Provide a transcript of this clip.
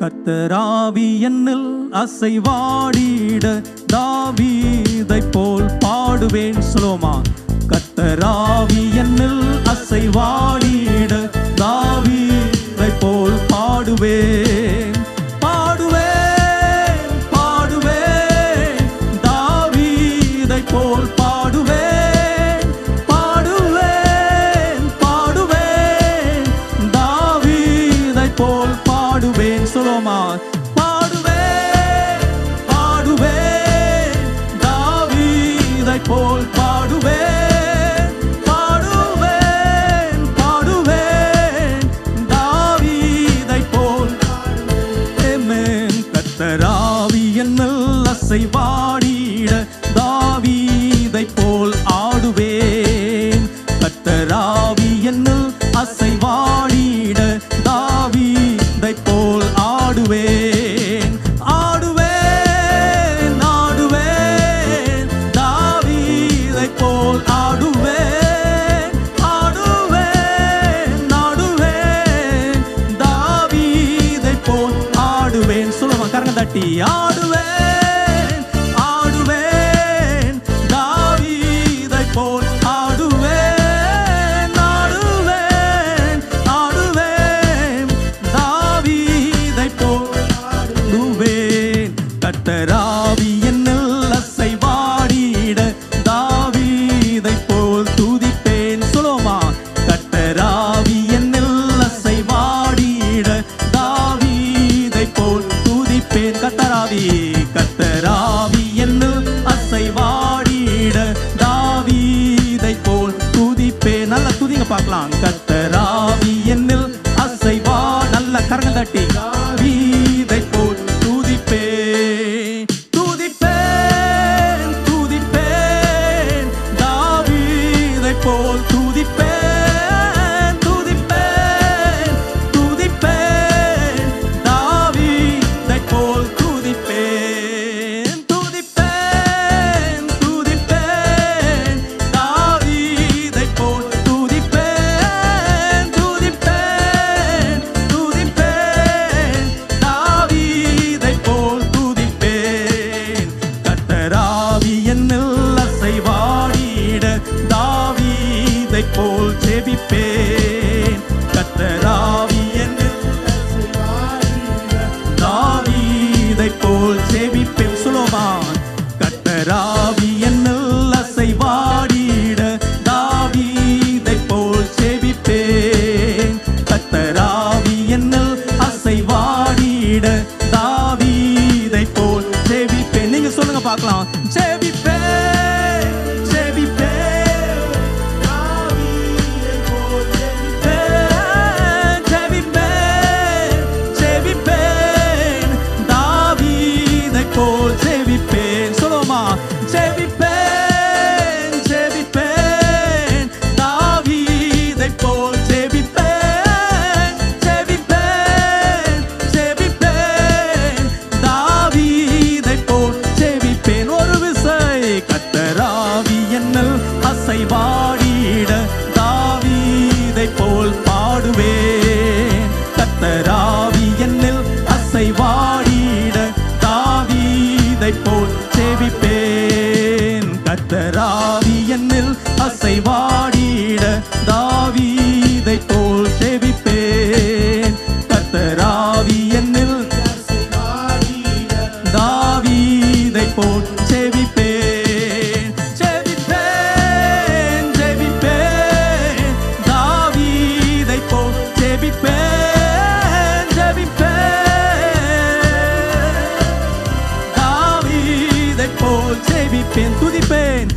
கர்த்தராவி என்னில் அசைவாடிட தாவீதைப் போல் பாடுவேன். சொல்லுவோமா? கர்த்தராவி என்னில் அசைவாடிட தாவீதைப் போல் பாடுவேன். பாடுவேன் பாடுவேன் தாவீதைப் போல் பாடுவேன். பாடுவேன் பாடுவேன் தாவீதைப் போல் பாடுவேன். சொல்லுவோமா? பாடுவேன் பாடுவேன் தாவீதைப் போல் பாடுவேன். பாடுவேன் பாடுவேன் தாவீதைப் போல். ஆமென். கர்த்தராவி என்னில் அசைவாடிட தாவீதைப் போல் ஆடுவேன். கர்த்தராவி என்னில் அசைவாடிட தாவீதைப் போல் ஆடுவேன். ஆடுவேன் ஆடுவேன் தாவீதைப் போல் ஆடுவேன். ஆடுவேன் ஆடுவேன் தாவீதைப் போல் ஆடுவேன். சொல்லுமா? கரங்க தட்டி ஆடுவேன் ஆடுவேன் தாவீதைப் போல் ஆடுவேன். ஆடுவேன் ஆடுவேன் தாவீதைப் போல் ஆடுவேன். கர்த்தராவி என்னில் அசைவாடிட தாவீதைப் போல் துதிப்பேன். சொல்லுவோமா? கர்த்தராவி என்னில் அசைவாடிட தாவீதைப் போல் துதிப்பேன். கர்த்தராவி கர்த்தராவி என்னில் அசைவாடிட தாவீதைப் போல் துதிப்பேன். நல்ல துதிங்க பார்க்கலாம். கர்த்தராவி என்னில் அசைவா. நல்ல கரங்கள் தட்டி தாவீதைப் போல் துதிப்பேன். துதிப்பேன் துதிப்பேன் தாவீதைப் போல் துதிப்பேன். துதிப்பேன் துதிப்பேன் தாவீதைப் போல் துதிப்பேன். துதிப்பேன் துதிப்பேன் தாவீதைப் போல் துதிப்பேன். துதிப்பேன் துதிப்பேன் தாவீதைப் போல் துதிப்பேன். கர்த்தராவி என்னில் அசைவாடிட தாவீதைப் போல் ஜெபிப்பேன். கர்த்தராவி என்னில் அசைவாடிட தாவீதைப் போல் ஜெபிப்பேன். சொல்லுவோமா? கர்த்தராவி என்னில் அசைவாடிட தாவீதைப் போல் ஜெபிப்பேன். கர்த்தராவி என்னில் அசைவாடிட தாவீதைப் போல் ஜெபிப்பேன். நீங்க சொல்லுங்க பார்க்கலாம். ஜெபிப்பேன் ஜெபிப்பேன் தாவீதைப் போல் ஜெபிப்பேன். ஜெபிப்பேன் ஜெபிப்பேன் தாவீதைப் போல் ஜெபிப்பேன். சொல்லுவோமா? ஜெபிப்பேன் ஜெபிப்பேன் தாவீதைப் போல் ஜெபிப்பேன். ஜெபிப்பேன் ஜெபிப்பேன் தாவீதைப் போல் ஜெபிப்பேன். ஒரு விசை. கர்த்தராவி என்னில் அசைவாடிட தாவீதைப் போல் பாடுவேன். கர்த்தராவி என்னில் அசைவாடிட தாவீதைப் போல் ஜெபிப்பேன். கர்த்தராவி என்னில் அசைவாடிட தாவீதைப் போல் ஜெபிப்பேன். கர்த்தராவி என்னில் அசைவாடிட தாவீதைப் போல் ஜெபிப்பேன். ஜெபிப்பேன் ஜெபிப்பேன் தாவீதைப் போல் ஜெபிப்பேன். ஜெபிப்பேன் தாவீதைப் போல் ஜெபிப்பேன். துதிப்பேன்